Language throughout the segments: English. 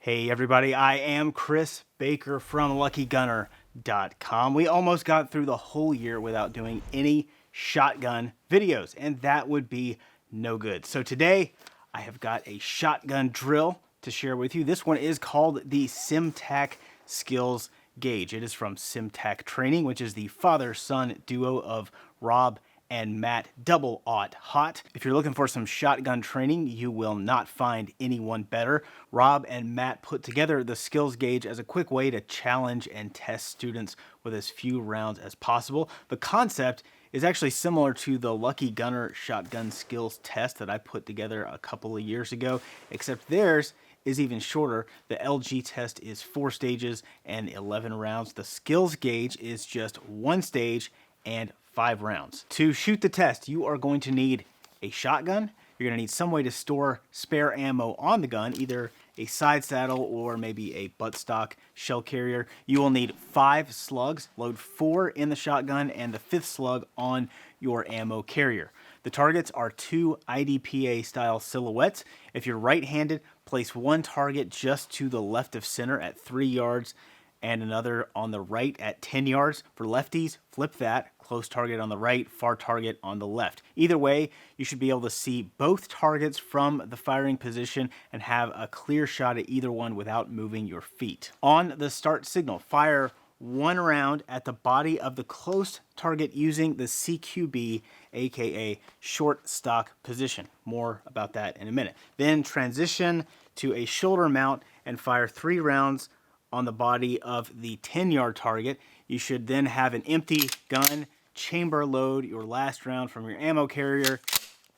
Hey everybody, I am Chris Baker from LuckyGunner.com. We almost got through the whole year without doing any shotgun videos, and that would be no good. So today, I have got a shotgun drill to share with you. This one is called the Symtac Skills Gauge. It is from Symtac Training, which is the father-son duo of Rob and Matt Double-Aught Hot. If you're looking for some shotgun training, you will not find anyone better. Rob and Matt put together the skills gauge as a quick way to challenge and test students with as few rounds as possible. The concept is actually similar to the Lucky Gunner shotgun skills test that I put together a couple of years ago, except theirs is even shorter. The LG test is 4 stages and 11 rounds. The skills gauge is just 1 stage and 5 rounds. To shoot the test, you are going to need a shotgun. You're going to need some way to store spare ammo on the gun, either a side saddle or maybe a buttstock shell carrier. You will need 5 slugs. Load 4 in the shotgun and the 5th slug on your ammo carrier. The targets are 2 IDPA style silhouettes. If you're right-handed, place 1 target just to the left of center at 3 yards and another on the right at 10 yards. For lefties, flip that. Close target on the right, far target on the left. Either way, you should be able to see both targets from the firing position and have a clear shot at either one without moving your feet. On the start signal, fire 1 round at the body of the close target using the CQB, aka short stock position. More about that in a minute. Then transition to a shoulder mount and fire 3 rounds on the body of the 10-yard target. You should then have an empty gun, chamber load your last round from your ammo carrier,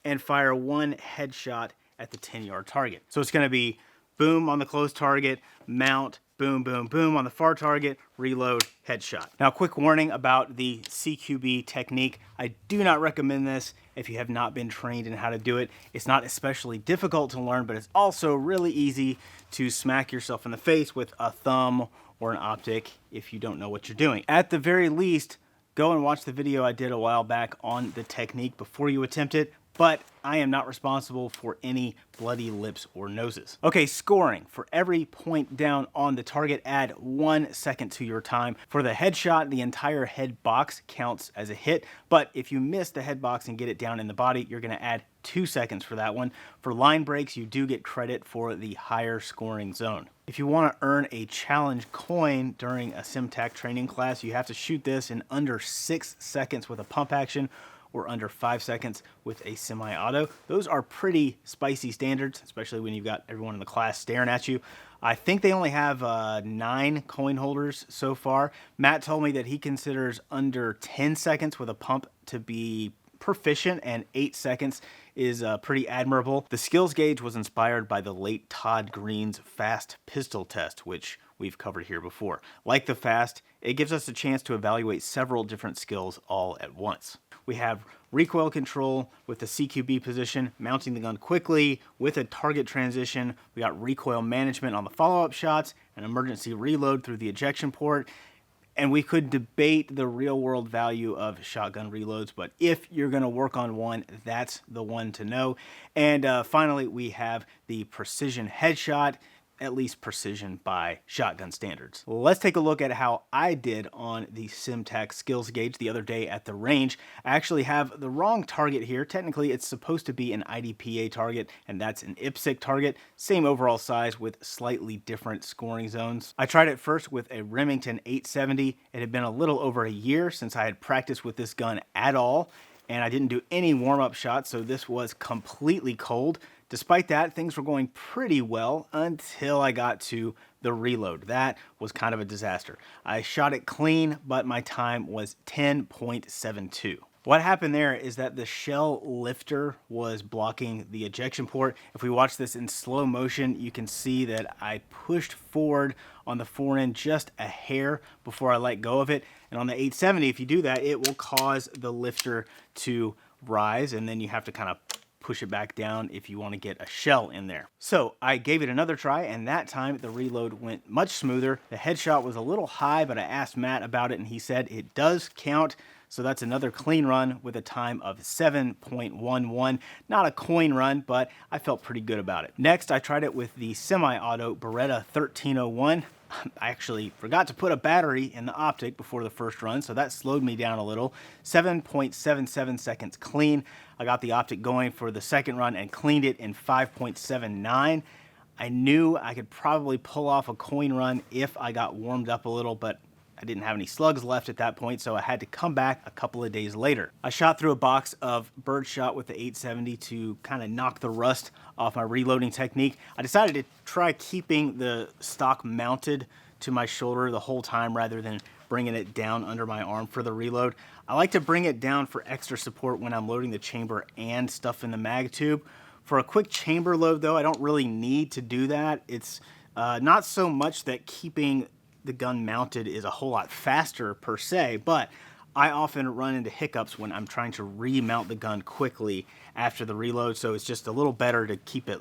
and fire 1 headshot at the 10-yard target. So it's going to be boom on the close target, mount, boom, boom, boom on the far target, reload, headshot. Now, quick warning about the CQB technique. I do not recommend this if you have not been trained in how to do it. It's not especially difficult to learn, but it's also really easy to smack yourself in the face with a thumb or an optic if you don't know what you're doing. At the very least, go and watch the video I did a while back on the technique before you attempt it, but I am not responsible for any bloody lips or noses. Okay, scoring. For every point down on the target, add 1 second to your time. For the headshot, the entire head box counts as a hit, but if you miss the head box and get it down in the body, you're gonna add 2 seconds for that one. For line breaks, you do get credit for the higher scoring zone. If you want to earn a challenge coin during a Symtac training class, you have to shoot this in under 6 seconds with a pump action or under 5 seconds with a semi-auto. Those are pretty spicy standards, especially when you've got everyone in the class staring at you. I think they only have 9 coin holders so far. Matt told me that he considers under 10 seconds with a pump to be proficient, and 8 seconds is pretty admirable. The skills gauge was inspired by the late Todd Green's fast pistol test, which we've covered here before. Like the fast, it gives us a chance to evaluate several different skills all at once. We have recoil control with the CQB position, mounting the gun quickly with a target transition. We got recoil management on the follow-up shots, an emergency reload through the ejection port. And we could debate the real-world value of shotgun reloads, but if you're going to work on one, that's the one to know. And finally, we have the precision headshot, at least precision by shotgun standards. Let's take a look at how I did on the Symtac skills gauge the other day at the range. I actually have the wrong target here. Technically, it's supposed to be an IDPA target, and that's an IPSC target. Same overall size with slightly different scoring zones. I tried it first with a Remington 870. It had been a little over a year since I had practiced with this gun at all, and I didn't do any warm-up shots, so this was completely cold. Despite that, things were going pretty well until I got to the reload. That was kind of a disaster. I shot it clean, but my time was 10.72. What happened there is that the shell lifter was blocking the ejection port. If we watch this in slow motion, you can see that I pushed forward on the fore end just a hair before I let go of it. And on the 870, if you do that, it will cause the lifter to rise, and then you have to kind of push it back down if you want to get a shell in there. So I gave it another try, and that time the reload went much smoother. The headshot was a little high, but I asked Matt about it, and he said it does count. So that's another clean run with a time of 7.11. Not a coin run, but I felt pretty good about it. Next, I tried it with the semi-auto Beretta 1301. I actually forgot to put a battery in the optic before the first run, so that slowed me down a little. 7.77 seconds clean. I got the optic going for the second run and cleaned it in 5.79. I knew I could probably pull off a coin run if I got warmed up a little, but I didn't have any slugs left at that point, so I had to come back a couple of days later. I shot through a box of birdshot with the 870 to kind of knock the rust off my reloading technique. I decided to try keeping the stock mounted to my shoulder the whole time rather than bringing it down under my arm for the reload. I like to bring it down for extra support when I'm loading the chamber and stuff in the mag tube. For a quick chamber load though, I don't really need to do that. It's not so much that keeping the gun mounted is a whole lot faster per se, but I often run into hiccups when I'm trying to remount the gun quickly after the reload, so it's just a little better to keep it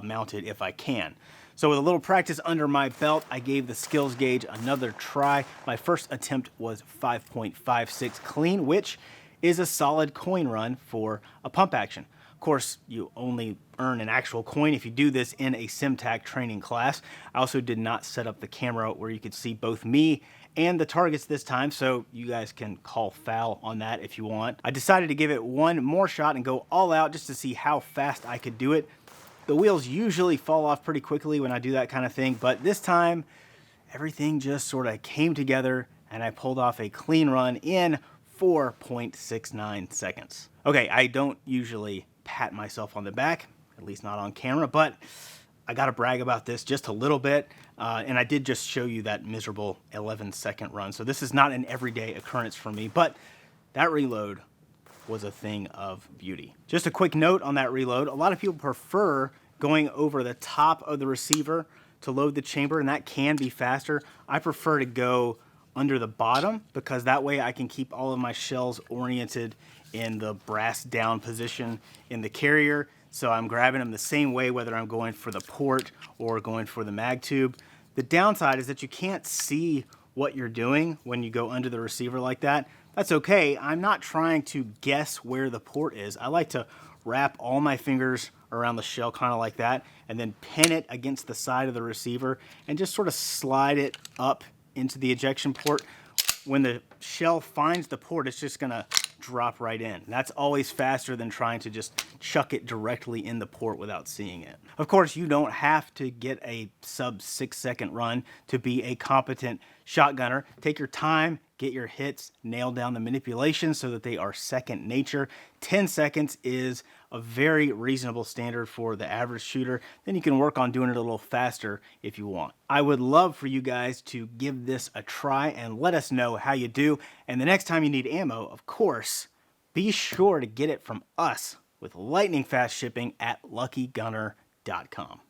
mounted if I can. So with a little practice under my belt, I gave the skills gauge another try. My first attempt was 5.56 clean, which is a solid coin run for a pump action. Of course, you only earn an actual coin if you do this in a Symtac training class. I also did not set up the camera where you could see both me and the targets this time, so you guys can call foul on that if you want. I decided to give it one more shot and go all out just to see how fast I could do it. The wheels usually fall off pretty quickly when I do that kind of thing, but this time everything just sort of came together and I pulled off a clean run in 4.69 seconds. Okay, I don't usually pat myself on the back, at least not on camera, but I gotta brag about this just a little bit. And I did just show you that miserable 11-second run. So this is not an everyday occurrence for me, but that reload was a thing of beauty. Just a quick note on that reload. A lot of people prefer going over the top of the receiver to load the chamber, and that can be faster. I prefer to go under the bottom because that way I can keep all of my shells oriented in the brass down position in the carrier. So I'm grabbing them the same way whether I'm going for the port or going for the mag tube. The downside is that you can't see what you're doing when you go under the receiver like that. That's okay. I'm not trying to guess where the port is. I like to wrap all my fingers around the shell kind of like that and then pin it against the side of the receiver and just sort of slide it up into the ejection port. When the shell finds the port, it's just gonna drop right in. That's always faster than trying to just chuck it directly in the port without seeing it. Of course, you don't have to get a sub 6-second run to be a competent shotgunner. Take your time, get your hits, nail down the manipulation so that they are second nature. 10 seconds is a very reasonable standard for the average shooter. Then you can work on doing it a little faster if you want. I would love for you guys to give this a try and let us know how you do. And the next time you need ammo, of course, be sure to get it from us with lightning fast shipping at luckygunner.com.